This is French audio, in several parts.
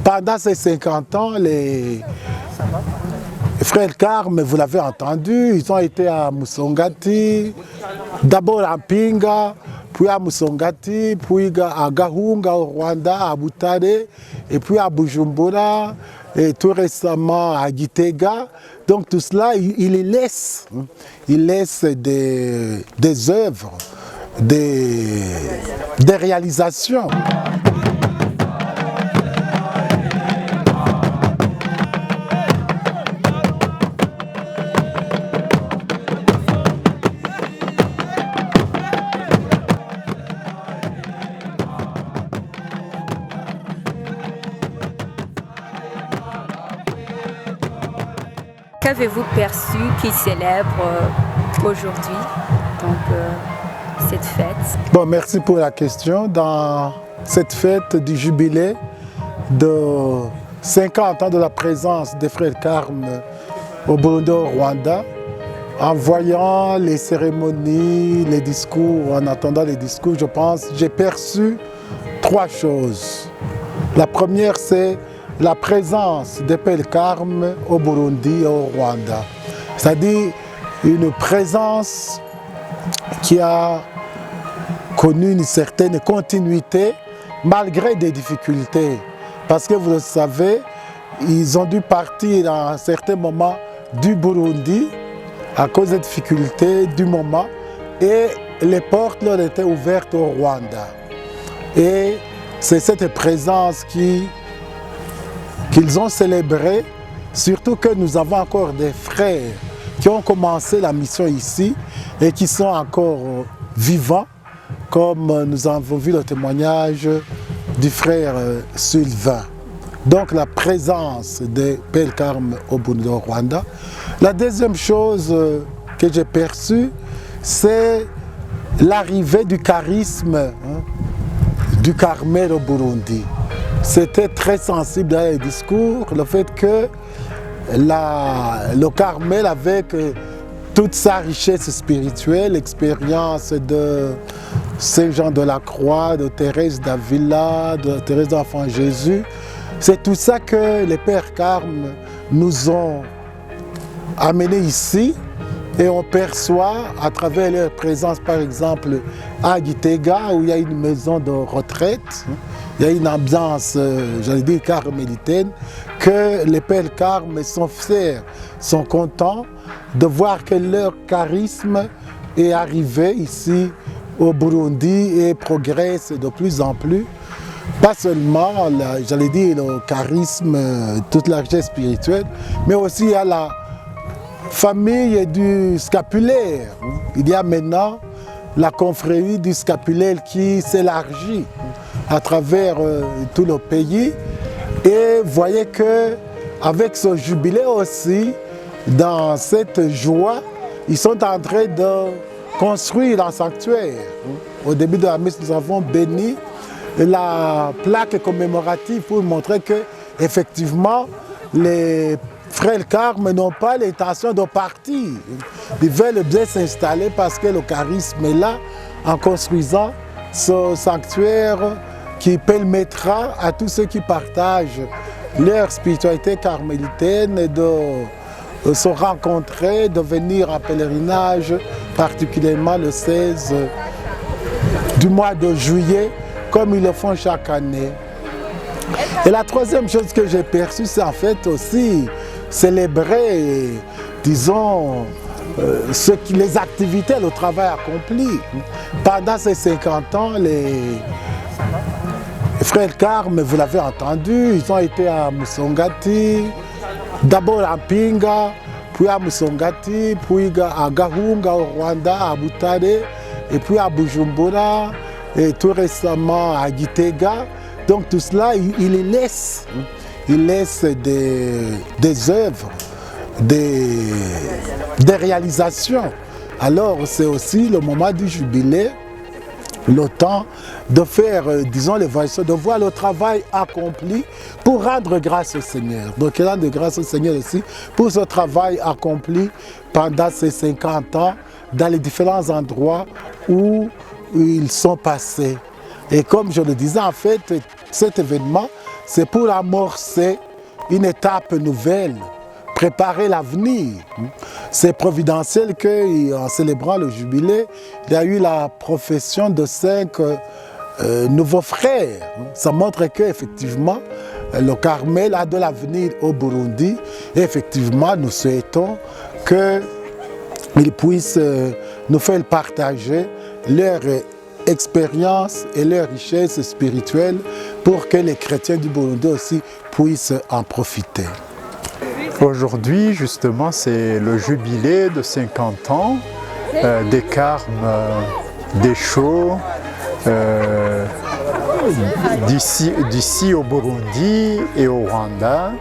Pendant ces 50 ans, les frères Carme, vous l'avez entendu, ils ont été à Musongati, d'abord à Pinga, puis à Musongati, puis à Gahunga au Rwanda, à Butare, et puis à Bujumbura, et tout récemment à Gitega. Donc tout cela, il laisse des œuvres, des réalisations. Qu'avez-vous perçu qui célèbre aujourd'hui cette fête? Bon, merci pour la question. Dans cette fête du jubilé de 50 ans de la présence des frères Carme au Burundi, au Rwanda, en voyant les cérémonies, les discours, en attendant les discours, je pense, j'ai perçu trois choses. La première, c'est la présence des frères Carme au Burundi et au Rwanda. C'est-à-dire une présence qui a connu une certaine continuité malgré des difficultés. Parce que vous le savez, ils ont dû partir à un certain moment du Burundi à cause des difficultés du moment et les portes leur étaient ouvertes au Rwanda. Et c'est cette présence qu'ils ont célébrée, surtout que nous avons encore des frères qui ont commencé la mission ici et qui sont encore vivants, comme nous avons vu le témoignage du frère Sylvain. Donc la présence des frères Carme au Burundi, au Rwanda. La deuxième chose que j'ai perçue, c'est l'arrivée du charisme du Carmel au Burundi. C'était très sensible dans les discours, le fait que le Carmel, avec toute sa richesse spirituelle, l'expérience de Saint Jean de la Croix, de Thérèse d'Avila, de Thérèse d'Enfant Jésus, c'est tout ça que les pères Carme nous ont amenés ici et on perçoit à travers leur présence, par exemple, à Gitega, où il y a une maison de retraite, il y a une ambiance, j'allais dire, carmélitaine, que les pères Carme sont fiers, sont contents de voir que leur charisme est arrivé ici au Burundi et progresse de plus en plus. Pas seulement, j'allais dire, le charisme, toute la richesse spirituelle, mais aussi à la famille du scapulaire. Il y a maintenant la confrérie du scapulaire qui s'élargit à travers tout le pays. Et vous voyez qu'avec ce jubilé aussi, dans cette joie, ils sont en train de construire un sanctuaire. Au début de la messe, nous avons béni la plaque commémorative pour montrer que, effectivement, les frères Carme n'ont pas l'intention de partir. Ils veulent bien s'installer parce que le charisme est là en construisant ce sanctuaire qui permettra à tous ceux qui partagent leur spiritualité carmélitaine de se rencontrer, de venir en pèlerinage, particulièrement le 16 du mois de juillet, comme ils le font chaque année. Et la troisième chose que j'ai perçue, c'est en fait aussi célébrer, disons, les activités, le travail accompli. Pendant ces 50 ans, les frères Carme, vous l'avez entendu, ils ont été à Musongati, d'abord à Pinga, puis à Musongati, puis à Gahunga au Rwanda, à Butare, et puis à Bujumbura, et tout récemment à Gitega. Donc tout cela, il laisse des œuvres, des réalisations. Alors c'est aussi le moment du jubilé, le temps de faire, disons, l'évaluation, de voir le travail accompli pour rendre grâce au Seigneur. Donc rendre grâce au Seigneur aussi pour ce travail accompli pendant ces 50 ans dans les différents endroits où ils sont passés. Et comme je le disais, en fait, cet événement, c'est pour amorcer une étape nouvelle, préparer l'avenir. C'est providentiel qu'en célébrant le jubilé, il y a eu la profession de 5 nouveaux frères. Ça montre qu'effectivement, le Carmel a de l'avenir au Burundi. Et effectivement, nous souhaitons qu'ils puissent nous faire partager leur expérience et leur richesse spirituelle pour que les chrétiens du Burundi aussi puissent en profiter. Aujourd'hui, justement, c'est le jubilé de 50 ans des Carmes des Chauds d'ici au Burundi et au Rwanda.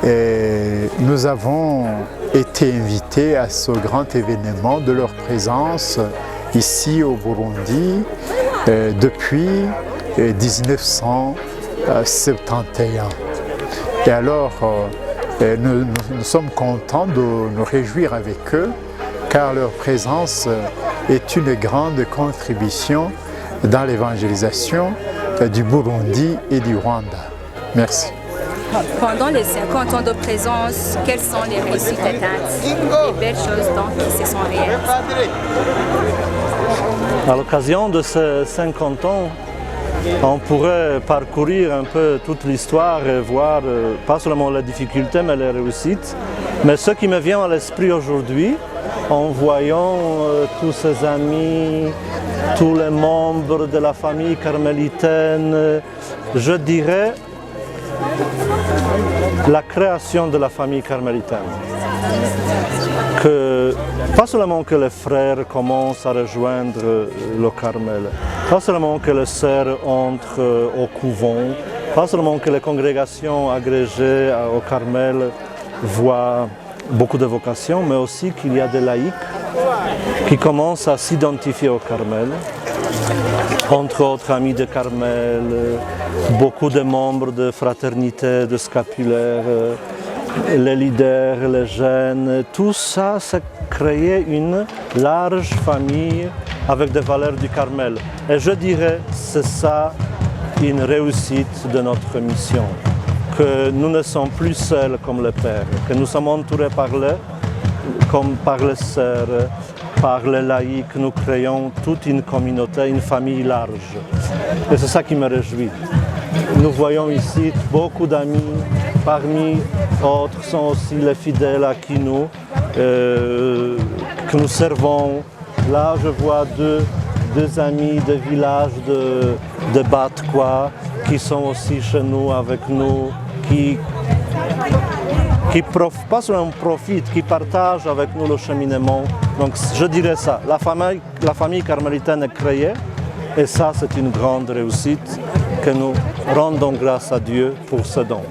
Et nous avons été invités à ce grand événement de leur présence ici au Burundi depuis 1971. Et alors, nous sommes contents de nous réjouir avec eux, car leur présence est une grande contribution dans l'évangélisation du Burundi et du Rwanda. Merci. Pendant les 50 ans de présence, quelles sont les réussites atteintes, les belles choses qui se sont réalisées? À l'occasion de ces 50 ans, on pourrait parcourir un peu toute l'histoire et voir pas seulement les difficultés mais les réussites. Mais ce qui me vient à l'esprit aujourd'hui, en voyant tous ces amis, tous les membres de la famille carmélitaine, je dirais la création de la famille carmélitaine. Pas seulement que les frères commencent à rejoindre le Carmel, pas seulement que les sœurs entrent au couvent, pas seulement que les congrégations agrégées au Carmel voient beaucoup de vocations, mais aussi qu'il y a des laïcs qui commencent à s'identifier au Carmel. Entre autres amis de Carmel, beaucoup de membres de fraternité, de scapulaires, les leaders, les jeunes, tout ça, ça créait une large famille avec des valeurs du Carmel. Et je dirais que c'est ça une réussite de notre mission, que nous ne sommes plus seuls comme le Père, que nous sommes entourés comme par les sœurs, par les laïcs, nous créons toute une communauté, une famille large. Et c'est ça qui me réjouit. Nous voyons ici beaucoup d'amis, parmi autres sont aussi les fidèles à qui que nous servons. Là, je vois deux amis de village de Batkwa qui sont aussi chez nous, avec nous, qui pas seulement profitent, qui partagent avec nous le cheminement. Donc je dirais ça, la famille carmélitaine est créée et ça c'est une grande réussite que nous rendons grâce à Dieu pour ce don.